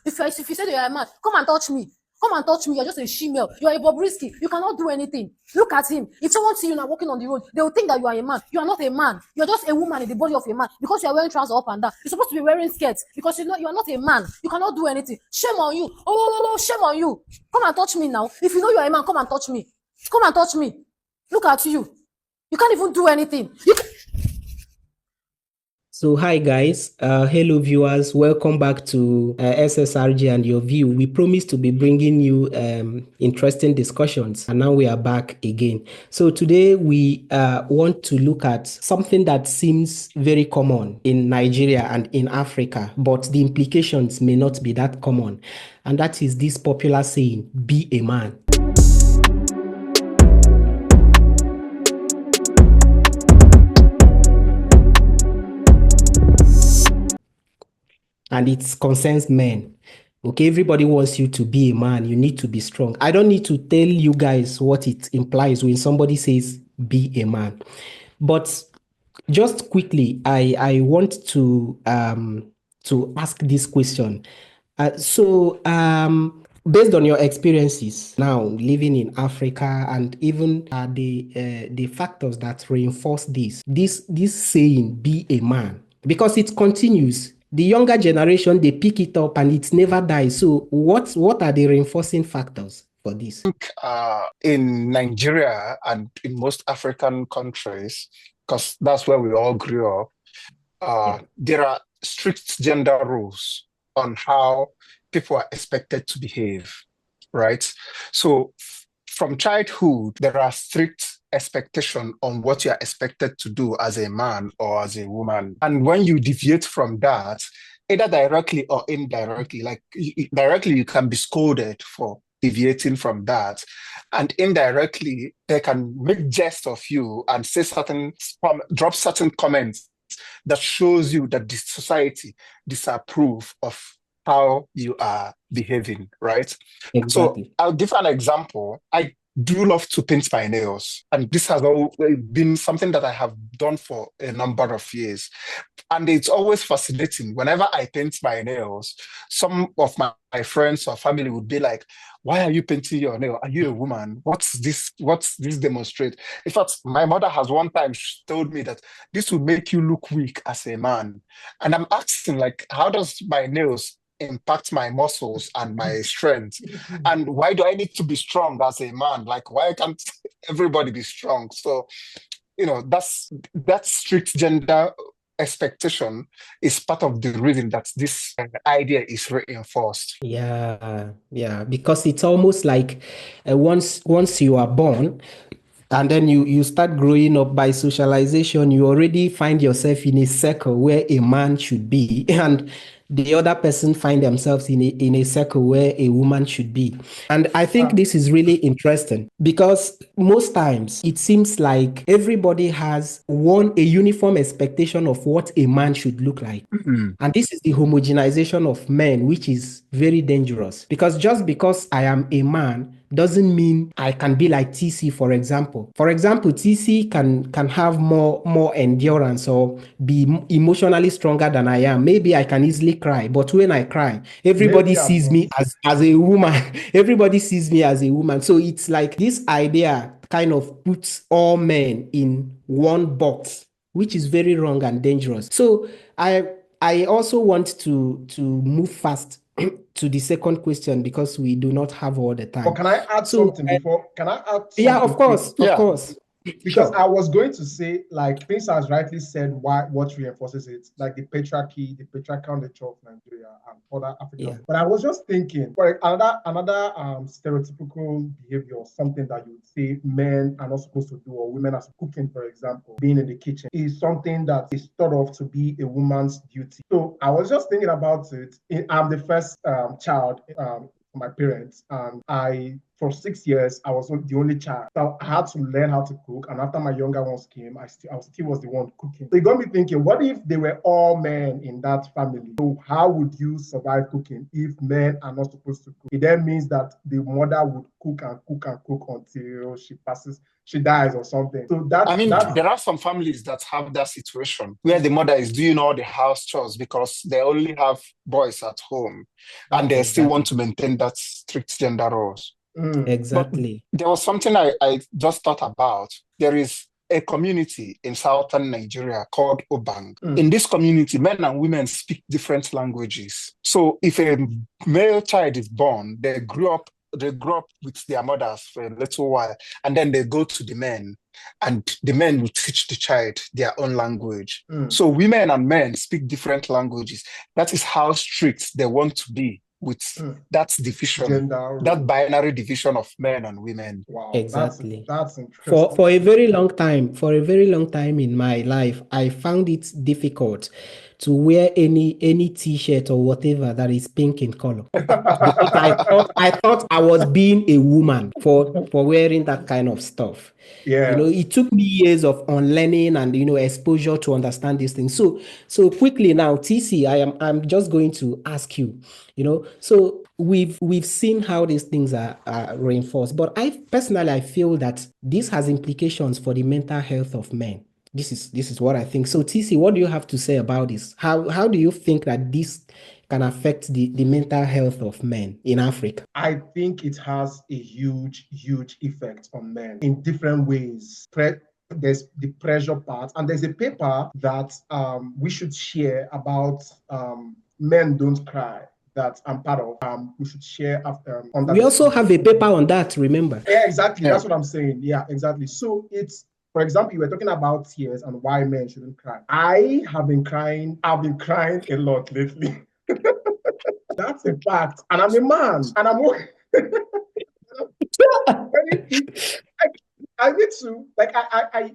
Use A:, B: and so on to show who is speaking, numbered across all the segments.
A: If you say that you're a man, come and touch me. Come and touch me. You're just a female. You're a Bobrisky. You cannot do anything. Look at him. If someone see you now walking on the road, they will think that you are a man. You are not a man. You're just a woman in the body of a man because you are wearing trousers up and down. You're supposed to be wearing skirts because you are not a man. You cannot do anything. Shame on you. Oh, shame on you. Come and touch me now. If you know you are a man, come and touch me. Come and touch me. Look at you. You can't even do anything.
B: So hi guys, hello viewers, welcome back to SSRG and Your View. We promised to be bringing you interesting discussions, and now we are back again. So today we want to look at something that seems very common in Nigeria and in Africa, but the implications may not be that common, and that is this popular saying, be a man. And it concerns men. Okay, everybody wants you to be a man. You need to be strong. I don't need to tell you guys what it implies when somebody says be a man. But just quickly, I want to ask this question. Based on your experiences now living in Africa and even the factors that reinforce this saying, be a man, because it continues. The younger generation, they pick it up and it never dies. So what are the reinforcing factors for this?
C: I think in Nigeria and in most African countries, because that's where we all grew up, there are strict gender rules on how people are expected to behave, right? So from childhood, there are strict expectation on what you are expected to do as a man or as a woman. And when you deviate from that, either directly or indirectly, like directly you can be scolded for deviating from that, and indirectly they can make jest of you and say drop certain comments that shows you that the society disapprove of how you are behaving, right?
B: Exactly.
C: So I'll give an example. I do love to paint my nails, and this has been something that I have done for a number of years. And it's always fascinating. Whenever I paint my nails, some of my friends or family would be like, why are you painting your nail? Are you a woman? What's this demonstrate? In fact, my mother has one time told me that this will make you look weak as a man. And I'm asking, like, how does my nails impact my muscles and my strength? And why do I need to be strong as a man? Like, why can't everybody be strong? So, that strict gender expectation is part of the reason that this idea is reinforced.
B: Yeah, because it's almost like once you are born, and then you start growing up by socialization, you already find yourself in a circle where a man should be, and the other person find themselves in a circle where a woman should be. And I think this is really interesting because most times it seems like everybody has a uniform expectation of what a man should look like. Mm-hmm. And this is the homogenization of men, which is very dangerous, because just because I am a man doesn't mean I can be like TC, for example. For example, TC can have more endurance or be emotionally stronger than I am. Maybe I can easily cry, but when I cry, everybody sees me as a woman. Everybody sees me as a woman. So it's like this idea kind of puts all men in one box, which is very wrong and dangerous. So I also want to move fast to the second question because we do not have all the time.
D: But can I add something before? Can I add something?
B: Yeah, of course.
D: Because I was going to say, like Prince has rightly said, what reinforces it, like the patriarchal nature of Nigeria and other African. Yeah. But I was just thinking, for another stereotypical behavior, something that you would say men are not supposed to do, or women are cooking, for example, being in the kitchen, is something that is thought of to be a woman's duty. So I was just thinking about it. I'm the first child for my parents, and I for 6 years, I was the only child. So I had to learn how to cook. And after my younger ones came, I still was the one cooking. So it got me thinking, what if they were all men in that family? So how would you survive cooking if men are not supposed to cook? It then means that the mother would cook and cook and cook until she dies or something. So
C: there are some families that have that situation where the mother is doing all the house chores because they only have boys at home and they still want to maintain that strict gender roles.
B: Exactly.
C: But there was something I just thought about. There is a community in southern Nigeria called Obang. In this community, men and women speak different languages. So if a male child is born, they grow up with their mothers for a little while, and then they go to the men, and the men will teach the child their own language. So women and men speak different languages. That is how strict they want to be with that division, that binary division of men and women.
D: Wow,
B: exactly.
D: That's interesting.
B: For a very long time in my life, I found it difficult to wear any t-shirt or whatever that is pink in color. Because I thought I was being a woman for wearing that kind of stuff.
D: Yeah.
B: It took me years of unlearning and exposure to understand these things. So quickly now, TC, I'm just going to ask you, so we've seen how these things are reinforced, but I feel that this has implications for the mental health of men. This is what I think. So TC, what do you have to say about this? How do you think that this can affect the mental health of men in Africa?
D: I think it has a huge effect on men in different ways. There's the pressure part, and there's a paper that we should share about Men Don't Cry that I'm part of. We should share after.
B: We also have a paper on that, remember?
D: Yeah, exactly. Yeah. That's what I'm saying. Yeah, exactly. So it's, for example, you were talking about tears and why men shouldn't cry. I have been crying. I've been crying a lot lately. That's a fact. And I'm a man. And I'm I need to,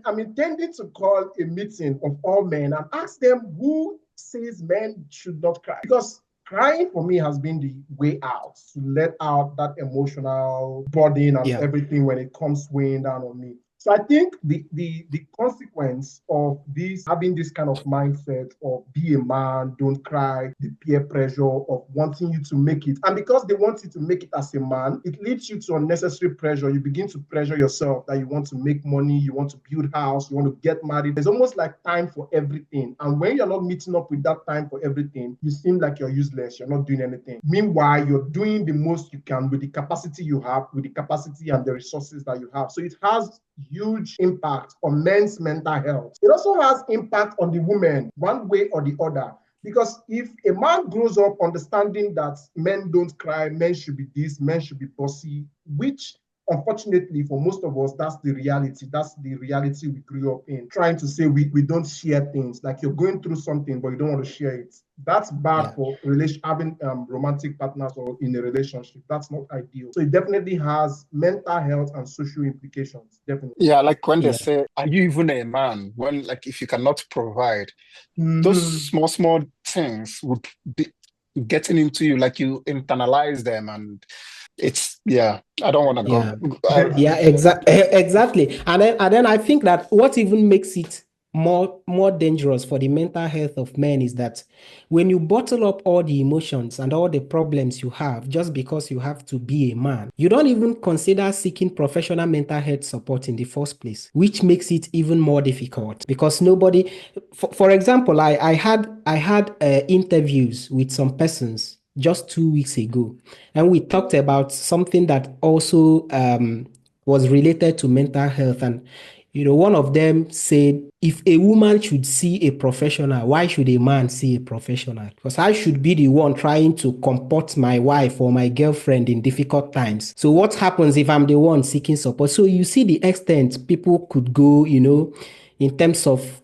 D: I'm intending to call a meeting of all men and ask them who says men should not cry. Because crying for me has been the way out, to let out that emotional burden and everything when it comes weighing down on me. So I think the consequence of this, having this kind of mindset of be a man, don't cry, the peer pressure of wanting you to make it. And because they want you to make it as a man, it leads you to unnecessary pressure. You begin to pressure yourself that you want to make money, you want to build a house, you want to get married. There's almost like time for everything. And when you're not meeting up with that time for everything, you seem like you're useless. You're not doing anything. Meanwhile, you're doing the most you can with the capacity you have, with the capacity and the resources that you have. So it has huge impact on men's mental health. It also has impact on the women, one way or the other. Because if a man grows up understanding that men don't cry, men should be this, men should be bossy, which unfortunately for most of us, that's the reality. That's the reality we grew up in. Trying to say we don't share things, like you're going through something, but you don't want to share it. That's bad for having romantic partners or in a relationship. That's not ideal. So it definitely has mental health and social implications. Definitely.
C: Yeah, like when they say, "Are you even a man?" When, like, if you cannot provide, those small things would be getting into you, like you internalize them, and it's I don't want to go.
B: Exactly. And then I think that what even makes it more dangerous for the mental health of men is that when you bottle up all the emotions and all the problems you have just because you have to be a man, you don't even consider seeking professional mental health support in the first place, which makes it even more difficult because nobody, for example, I had interviews with some persons just 2 weeks ago, and we talked about something that also was related to mental health. And one of them said, if a woman should see a professional, why should a man see a professional? Because I should be the one trying to comport my wife or my girlfriend in difficult times. So what happens if I'm the one seeking support? So you see the extent people could go, in terms of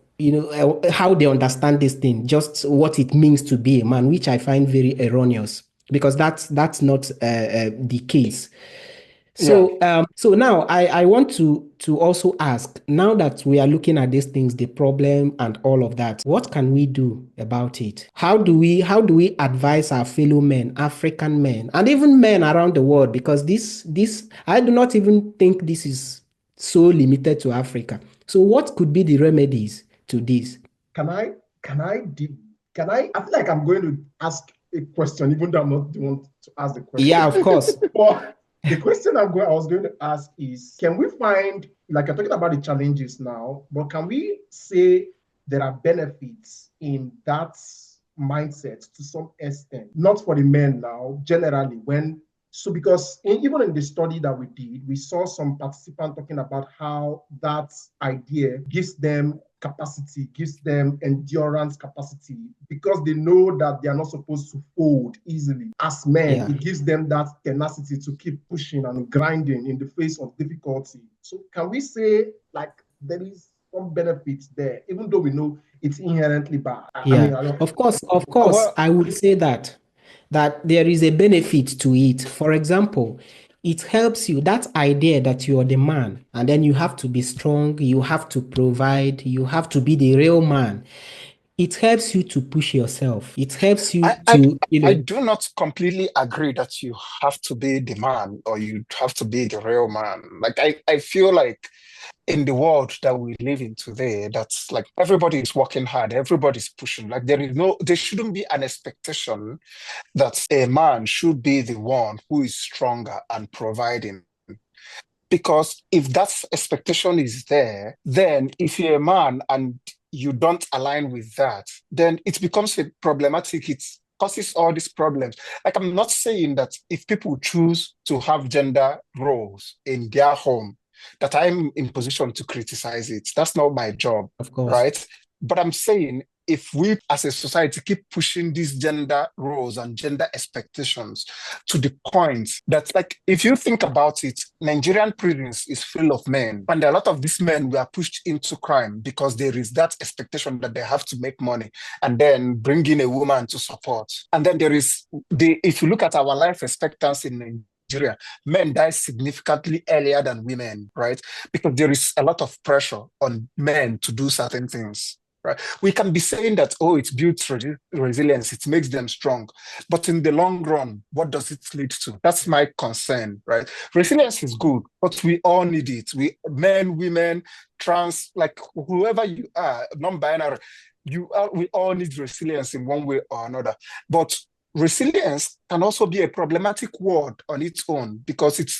B: how they understand this thing, just what it means to be a man, which I find very erroneous, because that's not the case. So now I want to also ask, now that we are looking at these things, the problem and all of that, what can we do about it? How do we advise our fellow men, African men, and even men around the world? Because this I do not even think this is so limited to Africa. So what could be the remedies to this?
D: I feel like I'm going to ask a question, even though I'm not the one to ask the question.
B: Yeah, of course.
D: But the question I was going to ask is, can we find, like you're talking about the challenges now, but can we say there are benefits in that mindset to some extent? Not for the men now, generally, because even in the study that we did, we saw some participants talking about how that idea gives them capacity, gives them endurance capacity, because they know that they are not supposed to fold easily. As men, It gives them that tenacity to keep pushing and grinding in the face of difficulty. So can we say, like, there is some benefits there, even though we know it's inherently bad?
B: Of course, I would say that there is a benefit to it. For example, it helps you, that idea that you're the man and then you have to be strong, you have to provide, you have to be the real man. It helps you to push yourself. It helps you
C: I do not completely agree that you have to be the man or you have to be the real man. Like I feel like in the world that we live in today, that's like everybody is working hard, everybody's pushing. Like there shouldn't be an expectation that a man should be the one who is stronger and providing. Because if that expectation is there, then if you're a man and you don't align with that, then it becomes problematic. It causes all these problems. Like, I'm not saying that if people choose to have gender roles in their home, that I'm in position to criticize it. That's not my job,
B: of course,
C: right? But I'm saying if we as a society keep pushing these gender roles and gender expectations to the point that, like, if you think about it, Nigerian prisons is full of men, and a lot of these men were pushed into crime because there is that expectation that they have to make money and then bring in a woman to support. And then there is if you look at our life expectancy in Nigeria, men die significantly earlier than women, right? Because there is a lot of pressure on men to do certain things. Right. We can be saying that, oh, it builds resilience, it makes them strong. But in the long run, what does it lead to? That's my concern, right? Resilience is good, but we all need it. Men, women, trans, like whoever you are, non-binary, we all need resilience in one way or another. But resilience can also be a problematic word on its own because it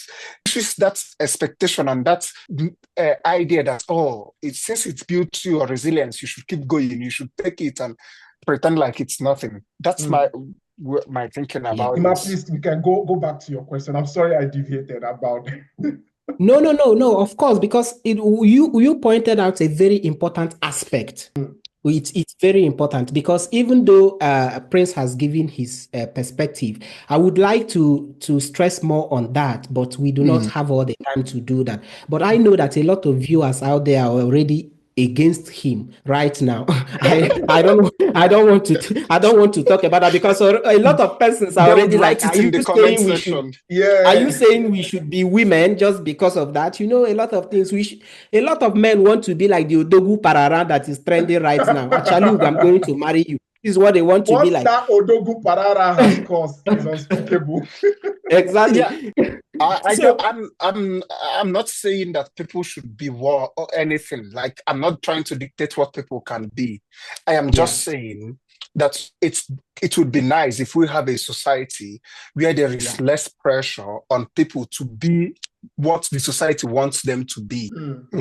C: pushes that expectation and that idea that, since it's built to your resilience, you should keep going, you should take it and pretend like it's nothing. That's my thinking about
D: Ima,
C: this.
D: please, we can go back to your question. I'm sorry I deviated about
B: No, of course, because you pointed out a very important aspect. It's very important because even though Prince has given his perspective, I would like to stress more on that, but we do not have all the time to do that. But I know that a lot of viewers out there are already against him right now. I don't want to talk about that because a lot of persons are already like, are you saying we should? Are you saying we should be women just because of that? You know, a lot of things a lot of men want to be like the Odogu Parara that is trending right now. Achaluga, I'm going to marry you. This is what they want to be like.
D: What that Odogu Parara has caused is unspeakable.
B: Exactly.
C: Yeah. I'm not saying that people should be war or anything. Like, I'm not trying to dictate what people can be. I am just saying that it would be nice if we have a society where there is less pressure on people to be what the society wants them to be.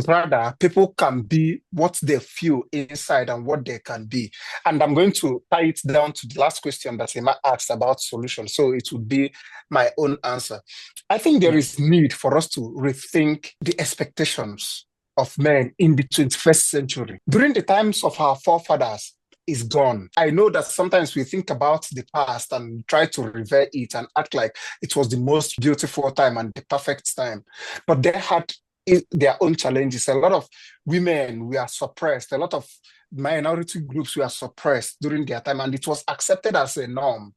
C: Rather, people can be what they feel inside and what they can be. And I'm going to tie it down to the last question that Emma asked about solutions. So it would be my own answer. I think there is need for us to rethink the expectations of men in the 21st century. During the times of our forefathers, is gone. I know that sometimes we think about the past and try to revert it and act like it was the most beautiful time and the perfect time. But they had their own challenges. A lot of women were suppressed. A lot of minority groups were suppressed during their time, and it was accepted as a norm.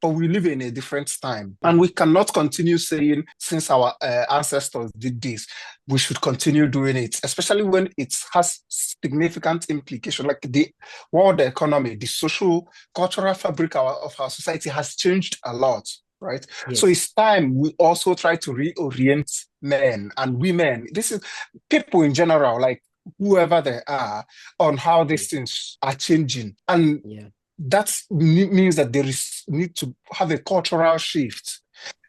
C: But we live in a different time, and we cannot continue saying, since our ancestors did this, we should continue doing it, especially when it has significant implication. Like the world economy, the social, cultural fabric of our society has changed a lot, right?
B: Yes.
C: So it's time we also try to reorient men and women. This is people in general, like whoever they are, on how these things are changing. And that means that there is need to have a cultural shift,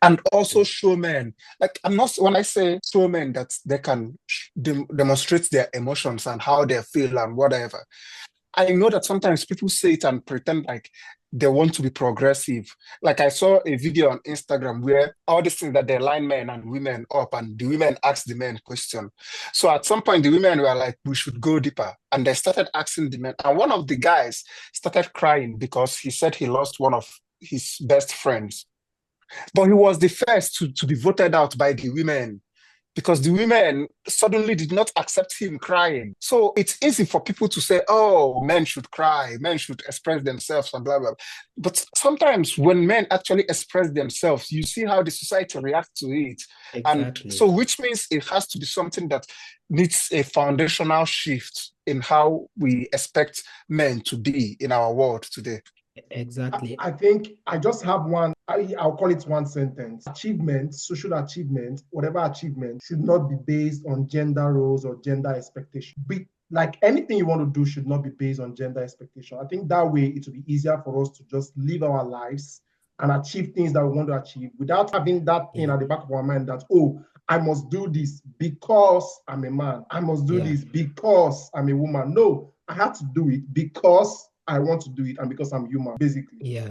C: and also show men, like, I'm not, when I say show men that they can demonstrate their emotions and how they feel and whatever. I know that sometimes people say it and pretend like they want to be progressive. Like I saw a video on Instagram where all these things that they line men and women up, and the women asked the men question. So at some point, the women were like, we should go deeper. And they started asking the men. And one of the guys started crying because he said he lost one of his best friends. But he was the first to be voted out by the women, because the women suddenly did not accept him crying. So it's easy for people to say, oh, men should cry, men should express themselves and blah, blah. But sometimes when men actually express themselves, you see how the society reacts to it.
B: Exactly.
C: And so which means it has to be something that needs a foundational shift in how we expect men to be in our world today.
B: Exactly.
D: I think I just have one, I'll call it one sentence. Achievement, social achievement, whatever achievement should not be based on gender roles or gender expectation. Like anything you want to do should not be based on gender expectation. I think that way it will be easier for us to just live our lives and achieve things that we want to achieve without having that thing at the back of our mind that, oh, I must do this because I'm a man. I must do this because I'm a woman. No, I have to do it because I want to do it and because I'm human, basically.
B: Yeah.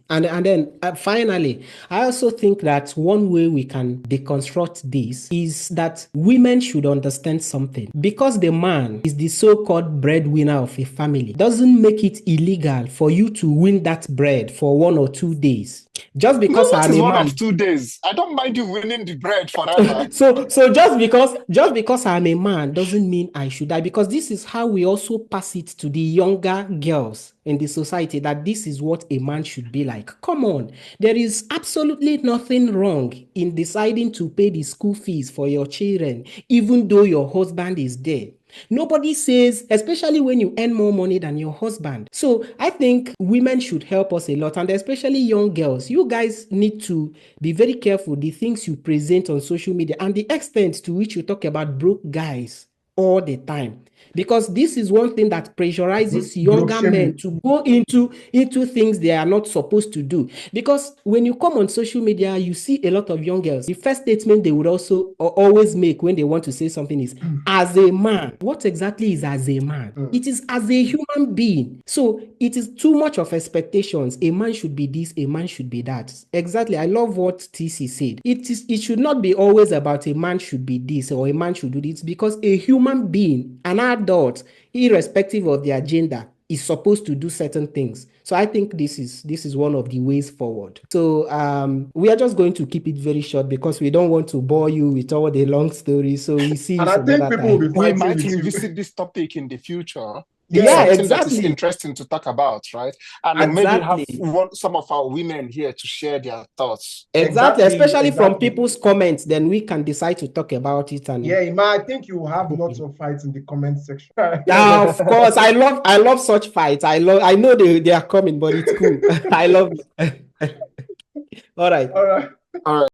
B: And then finally, I also think that one way we can deconstruct this is that women should understand something. Because the man is the so-called breadwinner of a family, doesn't make it illegal for you to win that bread for 1 or 2 days. Just because I'm a
C: one
B: man,
C: of 2 days. I don't mind you winning the bread forever.
B: so just because I'm a man doesn't mean I should die, because this is how we also pass it to the younger girls in the society, that this is what a man should be like. Come on, there is absolutely nothing wrong in deciding to pay the school fees for your children, even though your husband is there. Nobody says, especially when you earn more money than your husband. So I think women should help us a lot, and especially young girls. You guys need to be very careful the things you present on social media and the extent to which you talk about broke guys all the time, because this is one thing that pressurizes younger men to go into things they are not supposed to do. Because when you come on social media, you see a lot of young girls, the first statement they would also always make when they want to say something is, as a man. What exactly is as a man? It is as a human being. So it is too much of expectations. A man should be this, a man should be that. Exactly. I love what TC said. It should not be always about a man should be this or a man should do this, because a human being, an adult, irrespective of their gender, is supposed to do certain things. So I think this is one of the ways forward. So we are just going to keep it very short because we don't want to bore you with all the long stories. So we see.
D: And I think people will be
C: we
D: fighting
C: might
D: with you.
C: revisit this topic in the future.
B: Yeah,
C: Something that
B: exactly.
C: is interesting to talk about, right? And maybe have some of our women here to share their thoughts.
B: Exactly. Especially from people's comments, then we can decide to talk about it. And
D: I think you will have lots of fights in the comment section.
B: Yeah, of course. I love such fights. I know they are coming, but it's cool. I love it. All right.
D: All right.